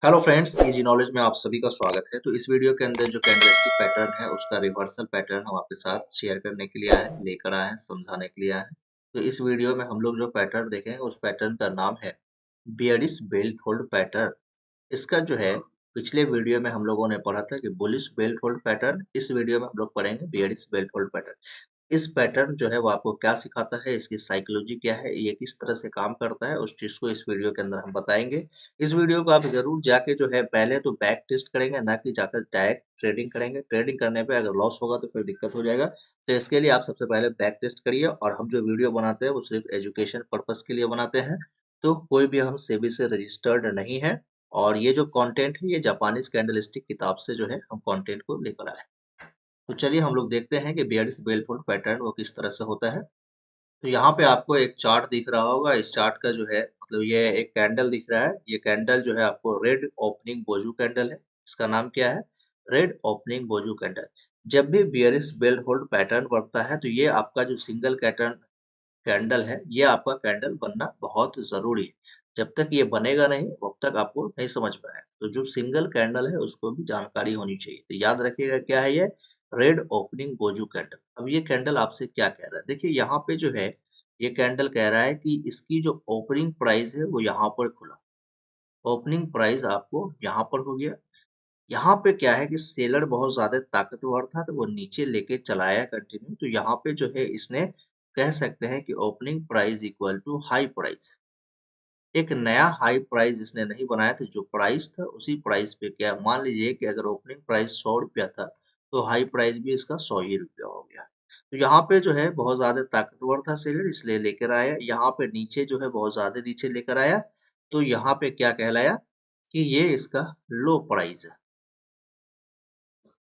Hello friends, easy knowledge में आप सभी का स्वागत है। तो इस वीडियो के अंदर जो कैंडलस्टिक पैटर्न है उसका रिवर्सल पैटर्न हम आपके साथ शेयर करने के लिए आए हैं, लेकर आए हैं, समझाने के लिए आए हैं। तो इस वीडियो में हम लोग जो पैटर्न देखेंगे उस पैटर्न का नाम है बियरिश बेल्ट होल्ड पैटर्न। इसका जो है पिछले वीडियो में हम लोगों ने पढ़ा था कि बुलिश बेल्ट होल्ड पैटर्न। इस वीडियो में हम लोग पढ़ेंगे बियरिश बेल्ट होल्ड पैटर्न। इस पैटर्न जो है वो आपको क्या सिखाता है, इसकी साइकोलॉजी क्या है, ये किस तरह से काम करता है, उस चीज़ को इस वीडियो के अंदर हम बताएँगे। इस वीडियो को आप ज़रूर जाके जो है पहले तो बैक टेस्ट करेंगे, ना कि जाकर डायरेक्ट ट्रेडिंग करेंगे। ट्रेडिंग करने पे अगर लॉस होगा तो फिर दिक्कत हो जाएगा। तो इसके लिए आप सबसे पहले बैक टेस्ट करिए, और हम जो वीडियो बनाते हैं वो सिर्फ़ एजुकेशन पर्पज़ के लिए बनाते हैं। तो कोई भी हम सेबी से रजिस्टर्ड नहीं है, और ये जो कंटेंट है ये जापानीज़ कैंडलस्टिक किताब से जो है हम कंटेंट को लेकर आए हैं। तो चलिए हम लोग देखते हैं कि बियरिश बेल्ट होल्ड पैटर्न वो किस तरह से होता है। तो यहाँ पे आपको एक चार्ट दिख रहा होगा। इस चार्ट का जो है मतलब ये एक कैंडल दिख रहा है। ये कैंडल जो है आपको रेड ओपनिंग बोजू कैंडल है। इसका नाम क्या है? रेड ओपनिंग बोजू कैंडल। जब भी बियरिश बेल्ट होल्ड पैटर्न बनता है तो ये आपका जो सिंगल कैटर्न कैंडल है, ये आपका कैंडल बनना बहुत ज़रूरी है। जब तक ये बनेगा नहीं, तब तक आपको नहीं समझ में आएगा। तो जो सिंगल कैंडल है, उसको भी जानकारी होनी चाहिए। तो याद रखिएगा क्या है ये? रेड ओपनिंग बोजू कैंडल। अब ये कैंडल आपसे क्या कह रहा है? देखिए यहाँ पे जो है, ये कैंडल कह रहा है कि इसकी जो ओपनिंग प्राइस है, वो यहाँ पर खुला। ओपनिंग प्राइस आपको यहाँ पर हो गया। यहाँ पे क्या है कि सेलर बहुत ज़्यादा ताकतवर था, तो वो नीचे लेके चलाया कंटिन्यू। तो यहाँ पे जो है इसने कह सकते हैं कि opening price equal to high price. एक नया हाई प्राइस इसने नहीं बनाया था, जो प्राइस था उसी प्राइस पे क्या मान लीजिए कि अगर ओपनिंग प्राइस 100 रुपया था, तो हाई प्राइस भी इसका 100 ही रुपया हो गया। तो यहाँ पे जो है बहुत ज़्यादा ताकतवर था सेलर, इसलिए लेकर आया। यहाँ पे नीचे जो है बहुत ज़्यादा नीचे लेकर आया, तो यहाँ पे क्या कहलाया कि ये इसका लो प्राइस है।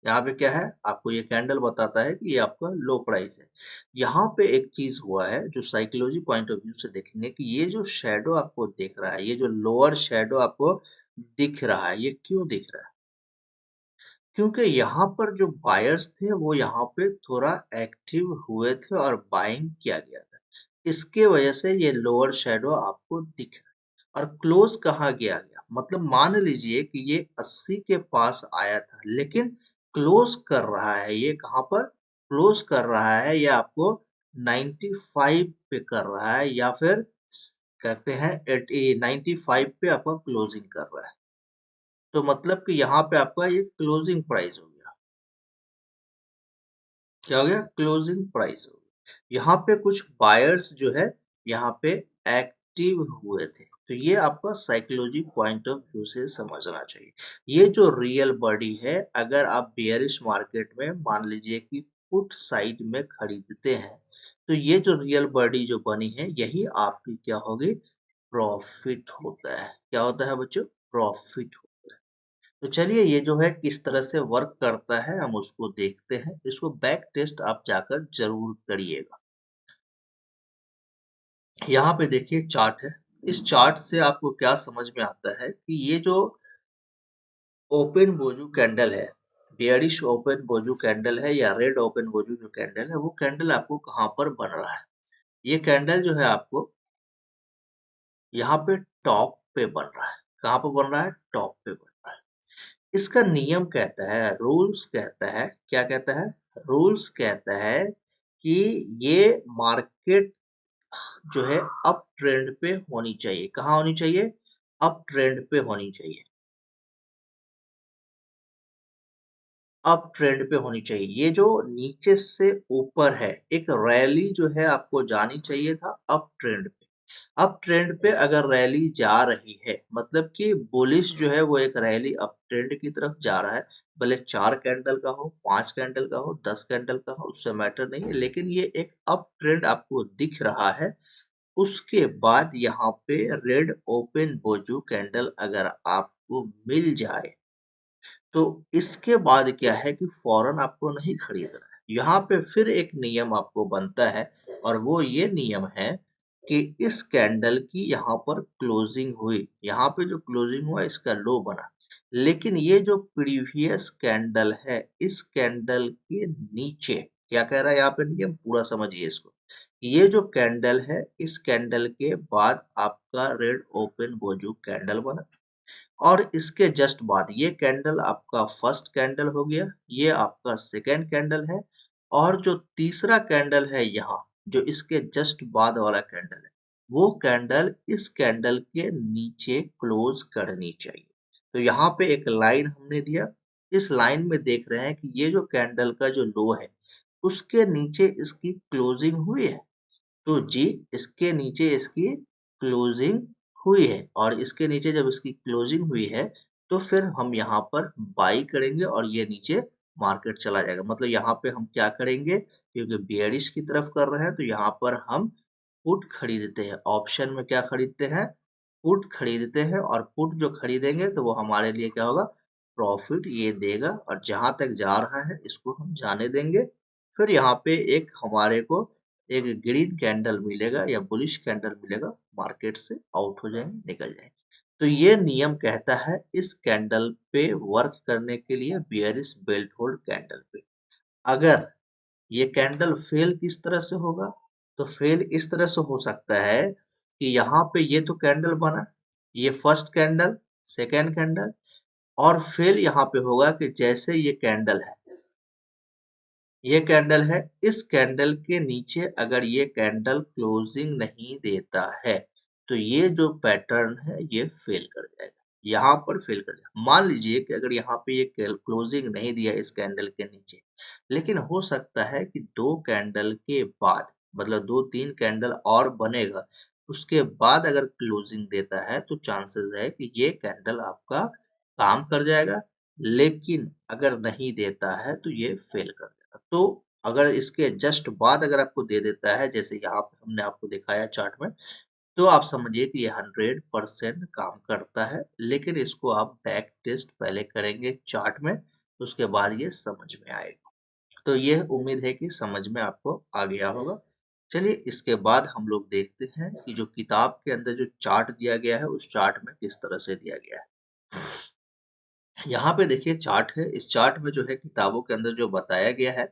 यहाँ पे क्या है, आपको ये कैंडल बताता है कि ये आपका लो प्राइस है। यहाँ पे एक चीज हुआ है जो साइकोलॉजी पॉइंट ऑफ व्यू से देखेंगे कि ये जो शैडो आपको दिख रहा है, ये जो लोअर शैडो आपको दिख रहा है, ये क्यों दिख रहा है? क्योंकि यहाँ पर जो बायर्स थे वो यहाँ पे थोड़ा एक्टिव हुए थे और बाइंग किया गया था। इसके वजह से ये लोअर शैडो आपको दिख रहा है। और क्लोज कहाँ गया? मतलब मान लीजिए कि ये 80 के पास आया था, लेकिन क्लोज कर रहा है ये कहाँ पर? क्लोज कर रहा है ये आपको 95 पे कर रहा है, या फिर कहते हैं 95 पे आपका क्लोजिंग कर रहा है। तो मतलब कि यहाँ पे आपका ये क्लोजिंग प्राइस हो गया। क्या हो गया? क्लोजिंग प्राइस हो गया। यहाँ पे कुछ बायर्स जो है यहाँ पे एक्टिव हुए थे। तो ये आपका साइकोलॉजी पॉइंट ऑफ व्यू से समझना चाहिए। ये जो रियल बॉडी है, अगर आप बेयरिश मार्केट में मान लीजिए कि पुट साइड में खरीदते हैं, तो ये जो रियल बॉडी जो बनी है, यही आपकी क्या होगी? प्रॉफिट होता है। क्या होता है बच्चों? प्रॉफिट। तो चलिए ये जो है किस तरह से वर्क करता है हम उसको देखते हैं। इसको बैक टेस्ट आप जाकर ज़रूर करिएगा। यहाँ पे देखिए चार्ट है। इस चार्ट से आपको क्या समझ में आता है कि ये जो ओपन बोजू कैंडल है, बेयरिश ओपन बोजू कैंडल है या रेड ओपन बोजू जो कैंडल है, वो कैंडल आपको कहाँ पर बन रहा है? ये कैंडल जो है आपको यहाँ पे टॉप पे बन रहा है। कहाँ पे बन रहा है? टॉप पे बन रहा है। इसका नियम कहता है, रूल्स कहता है, क्या कहता है? रूल्स कहता है कि ये मार्केट जो है अप ट्रेंड पे होनी चाहिए। कहाँ होनी चाहिए? अप ट्रेंड पे होनी चाहिए। अप ट्रेंड पे होनी चाहिए। ये जो नीचे से ऊपर है, एक रैली जो है आपको जानी चाहिए था अप ट्रेंड पे। अप ट्रेंड पे अगर रैली जा रही है, मतलब कि बुलिश जो है वो एक रैली अप ट्रेंड की तरफ जा रहा है। भले 4 कैंडल का हो, 5 कैंडल का हो, 10 कैंडल का हो, उससे मैटर नहीं है, लेकिन ये एक अप ट्रेंड आपको दिख रहा है। उसके बाद यहाँ पे रेड ओपन बोजू कैंडल अगर आपको मिल जाए, तो इसके बाद क्या है कि फौरन आपको नहीं खरीदना है। यहाँ पे फिर एक नियम आपको बनता है, और वो ये नियम है कि इस कैंडल की यहाँ पर क्लोजिंग हुई। यहाँ पे जो क्लोजिंग हुआ इसका लो बना। लेकिन ये जो प्रीवियस कैंडल है, इस कैंडल के नीचे क्या कह रहा है? यहाँ पे नियम पूरा समझिए इसको। ये जो कैंडल है, इस कैंडल के बाद आपका रेड ओपन बोजू कैंडल बना, और इसके जस्ट बाद ये कैंडल आपका फर्स्ट कैंडल हो गया, ये आपका सेकेंड कैंडल है, और जो तीसरा कैंडल है यहाँ, जो इसके जस्ट बाद वाला कैंडल है, वो कैंडल इस कैंडल के नीचे क्लोज करनी चाहिए। तो यहाँ पे एक लाइन हमने दिया, इस लाइन में देख रहे हैं कि ये जो कैंडल का जो लो है, उसके नीचे इसकी क्लोजिंग हुई है। तो जी इसके नीचे इसकी क्लोजिंग हुई है, और इसके नीचे जब इसकी क्लोजिंग हुई है तो फिर हम यहाँ पर बाई करेंगे और ये नीचे मार्केट चला जाएगा। मतलब यहाँ पे हम क्या करेंगे, क्योंकि बेयरिश की तरफ कर रहे हैं तो यहाँ पर हम पुट खरीदते हैं। ऑप्शन में क्या खरीदते हैं, पुट खरीदते हैं, और पुट जो खरीदेंगे तो वो हमारे लिए क्या होगा, प्रॉफिट ये देगा, और जहां तक जा रहा है इसको हम जाने देंगे। फिर यहाँ पे एक हमारे को एक ग्रीन कैंडल मिलेगा या बुलिश कैंडल मिलेगा, मार्केट से आउट हो जाएंगे, निकल जाएंगे। तो ये नियम कहता है इस कैंडल पे वर्क करने के लिए, बियरिश बेल्ट होल्ड कैंडल पे। अगर ये कैंडल फेल किस तरह से होगा, तो फेल इस तरह से हो सकता है कि यहाँ पे ये तो कैंडल बना, ये फर्स्ट कैंडल, सेकेंड कैंडल, और फेल यहाँ पे होगा कि जैसे ये कैंडल है, इस कैंडल के नीचे अगर ये कैंडल क्लोजिंग नहीं देता है तो ये जो पैटर्न है ये फेल कर जाएगा, यहाँ पर फेल कर जाएगा। मान लीजिए कि अगर यहाँ पे ये क्लोजिंग नहीं दिया इस कैंडल के नीचे, लेकिन हो सकता है कि दो कैंडल के बाद, मतलब दो तीन कैंडल और बनेगा, उसके बाद अगर क्लोजिंग देता है तो चांसेस है कि ये कैंडल आपका काम कर जाएगा। लेकिन अगर नहीं देता है तो ये फेल कर देगा। तो अगर इसके जस्ट बाद अगर आपको दे देता है, जैसे यहाँ पे हमने आपको दिखाया चार्ट में, तो आप समझिए कि ये 100% काम करता है। लेकिन इसको आप बैक टेस्ट पहले करेंगे चार्ट में, उसके बाद ये समझ में आएगा। तो ये उम्मीद है कि समझ में आपको आ गया होगा। चलिए इसके बाद हम लोग देखते हैं कि जो किताब के अंदर जो चार्ट दिया गया है उस चार्ट में किस तरह से दिया गया है। यहाँ पे देखिए चार्ट है, इस चार्ट में जो है किताबों के अंदर जो बताया गया है,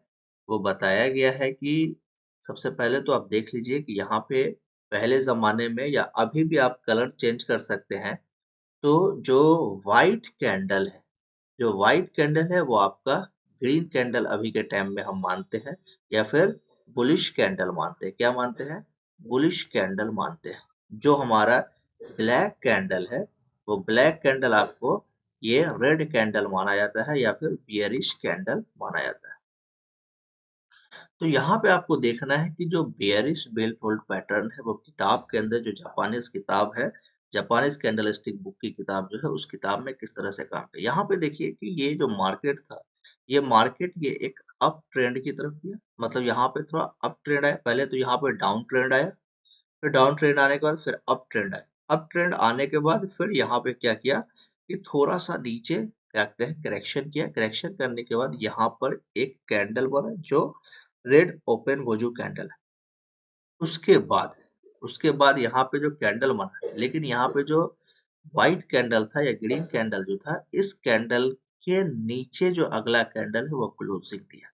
वो बताया गया है कि सबसे पहले तो आप देख लीजिए कि यहाँ पे पहले ज़माने में या अभी भी आप कलर चेंज कर सकते हैं। तो जो व्हाइट कैंडल है, जो व्हाइट कैंडल है वो आपका ग्रीन कैंडल अभी के टाइम में हम मानते हैं, या फिर बुलिश कैंडल मानते हैं। क्या मानते हैं, बुलिश कैंडल मानते हैं। जो हमारा ब्लैक कैंडल है, वो ब्लैक कैंडल आपको ये रेड कैंडल माना जाता है या फिर बियरिश कैंडल माना जाता है। तो यहाँ पे आपको देखना है कि जो बेयरिश बेल्ट होल्ड पैटर्न है वो किताब के अंदर, जो जापानीज किताब है, जापानीज कैंडलस्टिक बुक की किताब जो है, उस किताब में किस तरह से काम है। यहाँ पे देखिए कि ये जो मार्केट था, ये मार्केट ये एक अप ट्रेंड की तरफ गया। मतलब यहाँ पे थोड़ा अप ट्रेंड आया, पहले तो यहाँ पे डाउन ट्रेंड आया, फिर डाउन ट्रेंड आने के बाद फिर अप ट्रेंड आया। अप ट्रेंड आने के बाद फिर यहाँ पे क्या किया कि थोड़ा सा नीचे क्या कहते हैं, करेक्शन किया। करेक्शन करने के बाद यहाँ पर एक कैंडल बना जो रेड ओपन वोजू कैंडल है। उसके बाद यहाँ पे जो कैंडल बना है, लेकिन यहाँ पे जो व्हाइट कैंडल था या ग्रीन कैंडल जो था, इस कैंडल के नीचे जो अगला कैंडल है वो क्लोजिंग दिया,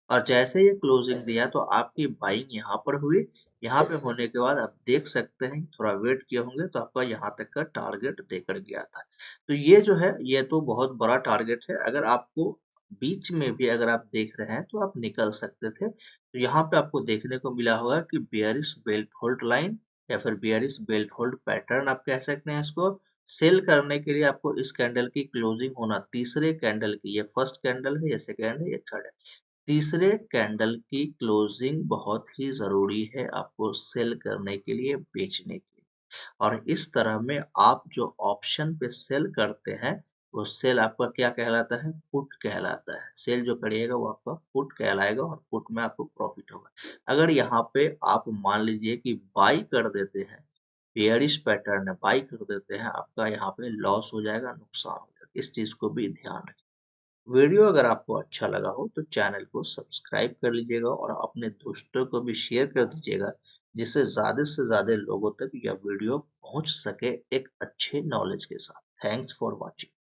और जैसे ये क्लोजिंग दिया तो आपकी बाइंग यहाँ पर हुई। यहाँ पे होने के बाद आप देख सकते हैं, थोड़ा वेट किए होंगे तो आपका यहाँ तक का टारगेट देकर गया था। तो ये जो है ये तो बहुत बड़ा टारगेट है। अगर आपको बीच में भी अगर आप देख रहे हैं तो आप निकल सकते थे। तो यहाँ पे आपको देखने को मिला होगा कि बेयरिश बेल्ट होल्ड लाइन या फिर बेयरिश बेल्ट होल्ड पैटर्न आप कह सकते हैं इसको। सेल करने के लिए आपको इस कैंडल की क्लोजिंग होना, तीसरे कैंडल की, ये फर्स्ट कैंडल है, ये सेकेंड है, ये थर्ड है, तीसरे कैंडल की क्लोजिंग बहुत ही जरूरी है आपको सेल करने के लिए, बेचने के लिए। और इस तरह में आप जो ऑप्शन पे सेल करते हैं, वो सेल आपका क्या कहलाता है, पुट कहलाता है। सेल जो करिएगा वो आपका पुट कहलाएगा, और पुट में आपको प्रॉफिट होगा। अगर यहाँ पे आप मान लीजिए कि बाई कर देते हैं, बेयरिश पैटर्न है, बाई कर देते हैं, आपका यहाँ पे लॉस हो जाएगा, नुकसान हो जाएगा। इस चीज को भी ध्यान रखें। वीडियो अगर आपको अच्छा लगा हो तो चैनल को सब्सक्राइब कर लीजिएगा और अपने दोस्तों को भी शेयर कर दीजिएगा, जिससे से ज़्यादा लोगों तक यह वीडियो पहुंच सके एक अच्छे नॉलेज के साथ। Thanks for watching.